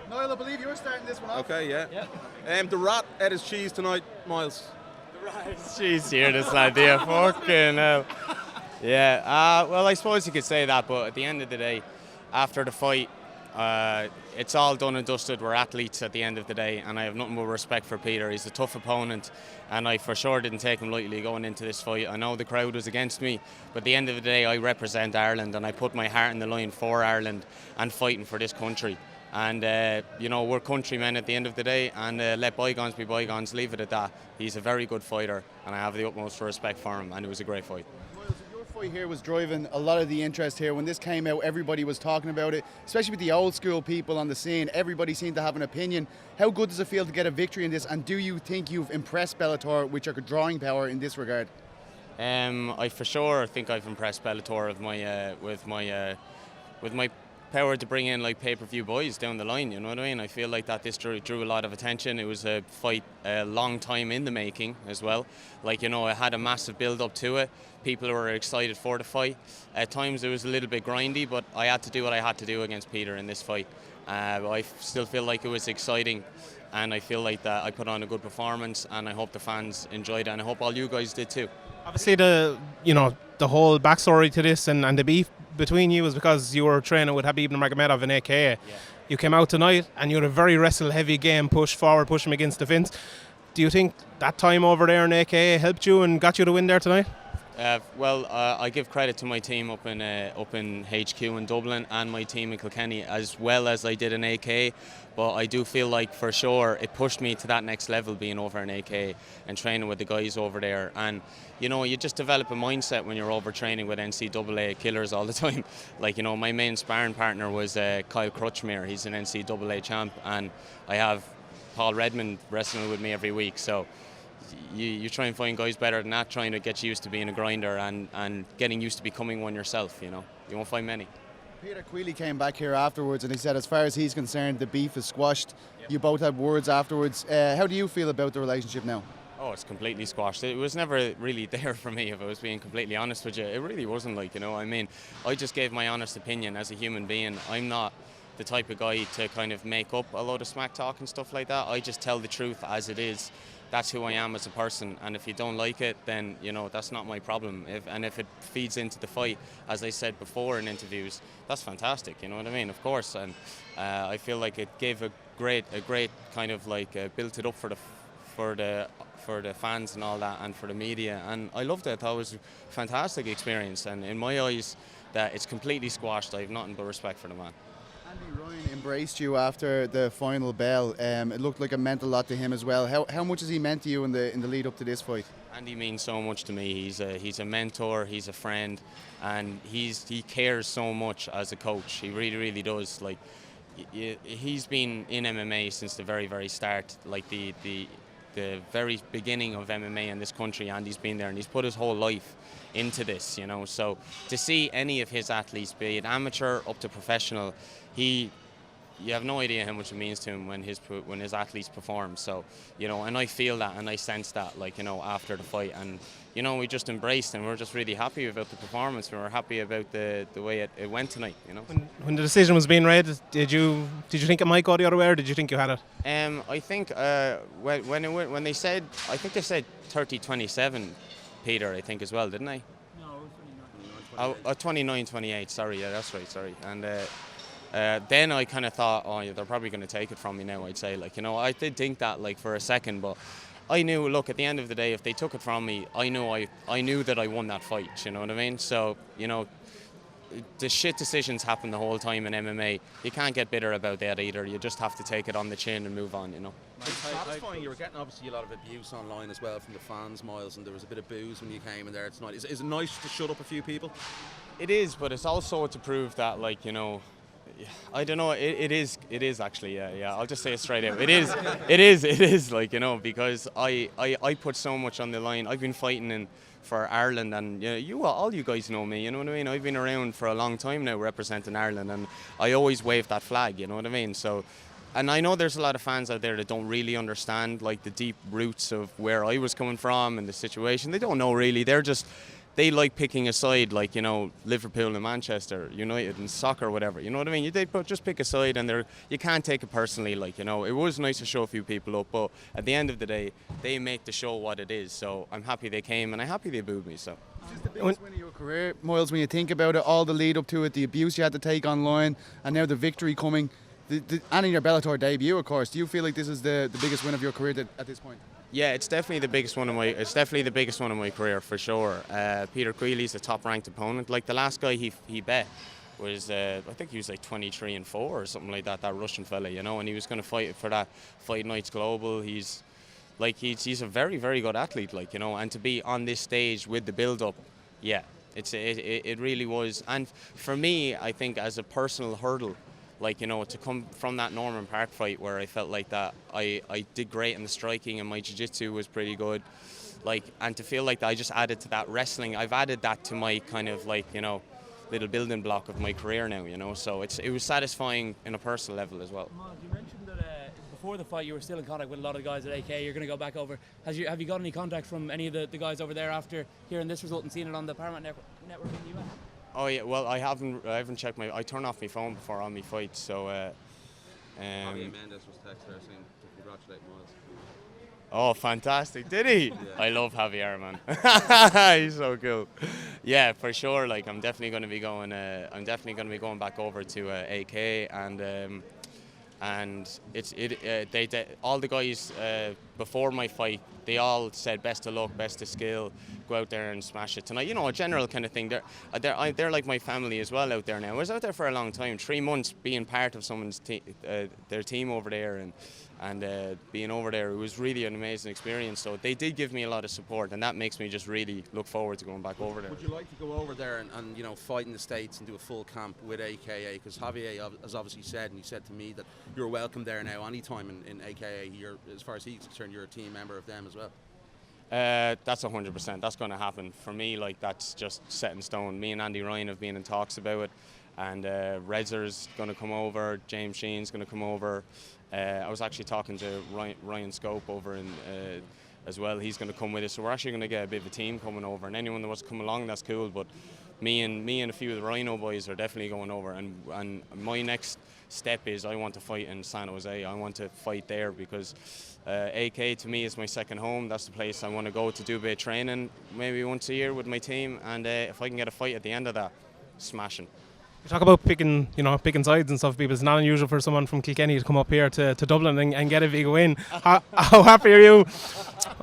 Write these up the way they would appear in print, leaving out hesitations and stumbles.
Niall, I believe you're starting this one off. Okay, yeah. The rat ate his cheese tonight, Myles. The rat ate his cheese here, this idea. Fucking hell. Yeah, well, I suppose you could say that, but at the end of the day, after the fight, it's all done and dusted. We're athletes at the end of the day, and I have nothing but respect for Peter. He's a tough opponent, and I for sure didn't take him lightly going into this fight. I know the crowd was against me, but at the end of the day, I represent Ireland, and I put my heart in the line for Ireland and fighting for this country. And, we're countrymen at the end of the day, and let bygones be bygones, leave it at that. He's a very good fighter, and I have the utmost respect for him, and it was a great fight. Your fight here was driving a lot of the interest here. When this came out, everybody was talking about it, especially with the old school people on the scene. Everybody seemed to have an opinion. How good does it feel to get a victory in this, and do you think you've impressed Bellator with your drawing power in this regard? I for sure think I've impressed Bellator with my power to bring in like pay-per-view boys down the line, you know what I mean? I feel like that this drew a lot of attention. It was a fight a long time in the making as well. Like, it had a massive build-up to it. People were excited for the fight. At times it was a little bit grindy, but I had to do what I had to do against Peter in this fight. I still feel like it was exciting, and I feel like that I put on a good performance, and I hope the fans enjoyed it, and I hope all you guys did too. Obviously, the whole backstory to this and the beef between you is because you were training with Habib Nurmagomedov in AKA. Yeah. You came out tonight and you had a very wrestle-heavy game, push forward, push him against the fence. Do you think that time over there in AKA helped you and got you the win there tonight? I give credit to my team up in HQ in Dublin and my team in Kilkenny as well as I did in AK, but I do feel like for sure it pushed me to that next level being over in AK and training with the guys over there. And you just develop a mindset when you're over training with NCAA killers all the time. Like, my main sparring partner was Kyle Crutchmere. He's an NCAA champ, and I have Paul Redmond wrestling with me every week. So you try and find guys better than that, trying to get used to being a grinder and getting used to becoming one yourself. You won't find many. Peter Queally came back here afterwards and he said as far as he's concerned the beef is squashed. Yep. You both had words afterwards. How do you feel about the relationship now? Oh, it's completely squashed. It was never really there for me, if I was being completely honest with you. It really wasn't, I just gave my honest opinion as a human being. I'm not the type of guy to kind of make up a load of smack talk and stuff like that. I just tell the truth as it is. That's who I am as a person, and if you don't like it, then that's not my problem. If it feeds into the fight, as I said before in interviews, that's fantastic. You know what I mean? Of course, and I feel like it gave a great kind of built it up for the fans and all that, and for the media, and I loved it. I thought it was a fantastic experience, and in my eyes, that it's completely squashed. I have nothing but respect for the man. Andy Ryan embraced you after the final bell. It looked like it meant a lot to him as well. How much has he meant to you in the lead up to this fight? Andy means so much to me. He's a mentor, he's a friend, and he cares so much as a coach. He really, really does. Like, he's been in MMA since the very, very start. Like the very beginning of MMA in this country, Andy's been there, and he's put his whole life into this, So to see any of his athletes, be it amateur up to professional, you have no idea how much it means to him when his athletes perform. So, and I feel that and I sense that, after the fight, and we just embraced, and we're just really happy about the performance. We were happy about the way it went tonight. When the decision was being read, did you think it might go the other way, or did you think you had it? I think when they said, I think they said 30-27, Peter, I think as well, didn't they? No, it was 29. 29-28. Sorry, yeah, that's right. Sorry, and. Then I kind of thought, yeah, they're probably going to take it from me now, I'd say. I did think that, for a second, but I knew, look, at the end of the day, if they took it from me, I knew that I won that fight, you know what I mean? So, the shit decisions happen the whole time in MMA. You can't get bitter about that either. You just have to take it on the chin and move on, It's satisfying. You were getting obviously a lot of abuse online as well from the fans, Myles, and there was a bit of booze when you came in there tonight. Is it nice to shut up a few people? It is, but it's also to prove that, I don't know. It is actually. Yeah. I'll just say it straight out. It is. Because I put so much on the line. I've been fighting for Ireland, and all you guys know me. You know what I mean. I've been around for a long time now representing Ireland, and I always wave that flag. You know what I mean. So, and I know there's a lot of fans out there that don't really understand the deep roots of where I was coming from and the situation. They don't know really. they like picking a side, like, you know, Liverpool and Manchester United and soccer or whatever, you know what I mean? They just pick a side, and you can't take it personally, like, you know. It was nice to show a few people up, but at the end of the day, they make the show what it is, so I'm happy they came, and I'm happy they booed me, so. Is this the biggest win of your career, Myles, when you think about it, all the lead up to it, the abuse you had to take online, and now the victory coming, and in your Bellator debut, of course. Do you feel like this is the biggest win of your career at this point? Yeah, it's definitely the biggest one of my career, for sure. Peter Queally's a top-ranked opponent. Like, the last guy he bet was I think he was like 23-4 or something like that. That Russian fella, you know, and he was going to fight for that Fight Nights Global. He's a very, very good athlete, like, you know, and to be on this stage with the build-up, yeah, it really was. And for me, I think as a personal hurdle, like, you know, to come from that Norman Park fight where I felt like that I did great in the striking and my jiu-jitsu was pretty good, like, and to feel like that I just added to that wrestling. I've added that to my kind of, like, you know, little building block of my career now, you know, so it was satisfying in a personal level as well. Myles, you mentioned that before the fight you were still in contact with a lot of the guys at AK. You're going to go back over. Have you got any contact from any of the guys over there after hearing this result and seeing it on the Paramount Network in the US? Oh yeah, well, I haven't checked I turn off my phone before all my fights, so Mendes was texting her saying to congratulate Myles. Oh, fantastic! Did he? Yeah. I love Javier, man. He's so cool. Yeah, for sure. Like, I'm definitely going to be going. I'm definitely going to be going back over to AK, and all the guys before my fight, they all said best of luck, best of skill, go out there and smash it tonight. You know, a general kind of thing. They're like my family as well out there now. I was out there for a long time, 3 months being part of someone's their team over there, and being over there, it was really an amazing experience. So they did give me a lot of support, and that makes me just really look forward to going back over there. Would you like to go over there and you know, fight in the States and do a full camp with AKA? Because Javier has obviously said, and he said to me, that you're welcome there now anytime in AKA. As far as he's concerned, you're a team member of them as well. That's 100%. That's going to happen. For me, like, that's just set in stone. Me and Andy Ryan have been in talks about it, and Rezer's going to come over, James Sheen's going to come over. I was actually talking to Ryan Scope over in as well. He's going to come with us, so we're actually going to get a bit of a team coming over. And anyone that wants to come along, that's cool. But me and a few of the Rhino boys are definitely going over. And my next step is I want to fight in San Jose. I want to fight there because AK to me is my second home. That's the place I want to go to do a bit of training, maybe once a year with my team. And if I can get a fight at the end of that, smashing. You talk about picking sides and stuff, people. It's not unusual for someone from Kilkenny to come up here to Dublin and get a big win. How happy are you?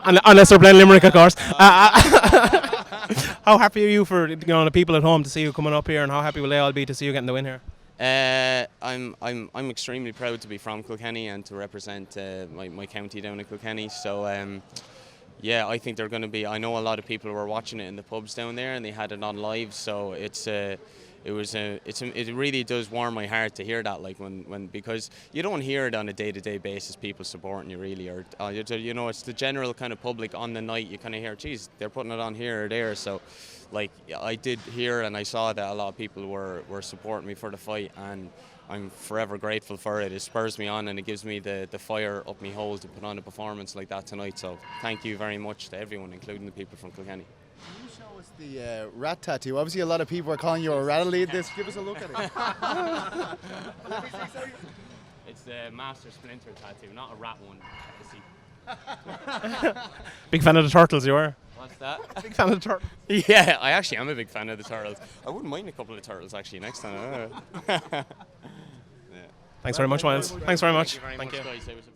Unless they're playing Limerick, of course. How happy are you for, you know, the people at home to see you coming up here, and how happy will they all be to see you getting the win here? I'm extremely proud to be from Kilkenny and to represent my county down in Kilkenny. So yeah, I think they're going to be. I know a lot of people were watching it in the pubs down there, and they had it on live. So it really does warm my heart to hear that, like, when because you don't hear it on a day-to-day basis, people supporting you really, or you know, it's the general kind of public on the night. You kind of hear, geez, they're putting it on here or there. So, like, I did hear and I saw that a lot of people were supporting me for the fight, and I'm forever grateful for it. It spurs me on and it gives me the fire up my hole to put on a performance like that tonight. So thank you very much to everyone, including the people from Kilkenny. Can you show us the rat tattoo? Obviously, a lot of people are calling you a rat lead. This, give us a look at it. It's the Master Splinter tattoo, not a rat one. Big fan of the turtles, you are? What's that? Big fan of the turtles. Yeah, I actually am a big fan of the turtles. I wouldn't mind a couple of turtles actually next time. Thanks very much, Myles. Thanks very much. Thank you very much, guys. It was a